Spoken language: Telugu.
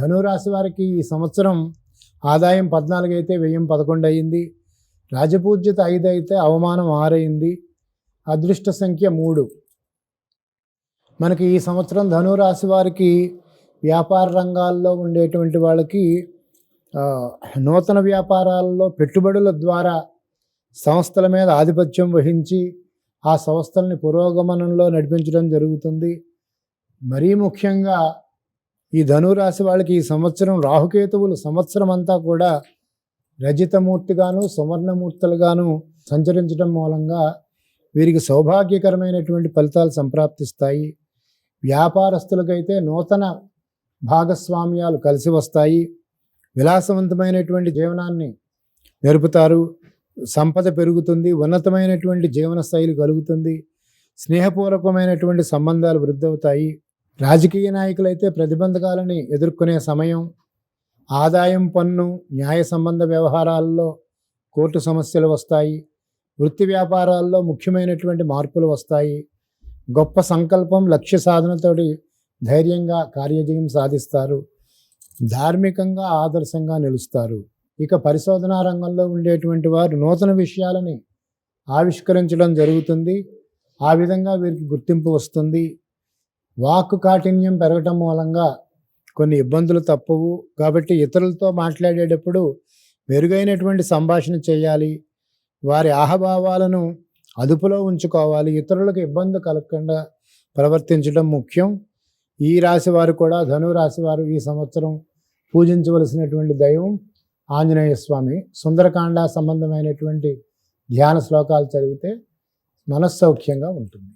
ధనురాశి వారికి ఈ సంవత్సరం ఆదాయం 14 అయితే వ్యయం 11 అయింది. రాజపూజ్యత 5 అయితే అవమానం 6 అయింది. అదృష్ట సంఖ్య 3. మనకి ఈ సంవత్సరం ధనురాశి వారికి వ్యాపార రంగాల్లో ఉండేటువంటి వాళ్ళకి నూతన వ్యాపారాల్లో పెట్టుబడుల ద్వారా సంస్థల మీద ఆధిపత్యం వహించి ఆ సంస్థల్ని పురోగమనంలో నడిపించడం జరుగుతుంది. మరీ ముఖ్యంగా ఈ ధనురాశి వాళ్ళకి ఈ సంవత్సరం రాహుకేతువులు సంవత్సరం అంతా కూడా రజితమూర్తిగాను సువర్ణమూర్తులుగాను సంచరించడం మూలంగా వీరికి సౌభాగ్యకరమైనటువంటి ఫలితాలు సంప్రాప్తిస్తాయి. వ్యాపారస్తులకైతే నూతన భాగస్వామ్యాలు కలిసి వస్తాయి. విలాసవంతమైనటువంటి జీవనాన్ని నేర్పుతారు. సంపద పెరుగుతుంది. ఉన్నతమైనటువంటి జీవన శైలి కలుగుతుంది. స్నేహపూర్వకమైనటువంటి సంబంధాలు వృద్ధి అవుతాయి. రాజకీయ నాయకులైతే ప్రతిబంధకాలని ఎదుర్కొనే సమయం. ఆదాయం పన్ను న్యాయ సంబంధ వ్యవహారాల్లో కోర్టు సమస్యలు వస్తాయి. వృత్తి వ్యాపారాల్లో ముఖ్యమైనటువంటి మార్పులు వస్తాయి. గొప్ప సంకల్పం లక్ష్య సాధనతోటి ధైర్యంగా కార్యజయం సాధిస్తారు. ధార్మికంగా ఆదర్శంగా నిలుస్తారు. ఇక పరిశోధనా రంగంలో ఉండేటువంటి వారు నూతన విషయాలని ఆవిష్కరించడం జరుగుతుంది. ఆ విధంగా వీరికి గుర్తింపు వస్తుంది. వాక్కు కాఠిన్యం పెరగటం మూలంగా కొన్ని ఇబ్బందులు తప్పవు. కాబట్టి ఇతరులతో మాట్లాడేటప్పుడు మెరుగైనటువంటి సంభాషణ చేయాలి. వారి ఆహభావాలను అదుపులో ఉంచుకోవాలి. ఇతరులకు ఇబ్బంది కలగకుండా ప్రవర్తించడం ముఖ్యం. ఈ రాశి వారు కూడా ధనురాశి వారు ఈ సంవత్సరం పూజించవలసినటువంటి దైవం ఆంజనేయ స్వామి. సుందరకాండ సంబంధమైనటువంటి ధ్యాన శ్లోకాలు చదివితే మనస్సౌఖ్యంగా ఉంటుంది.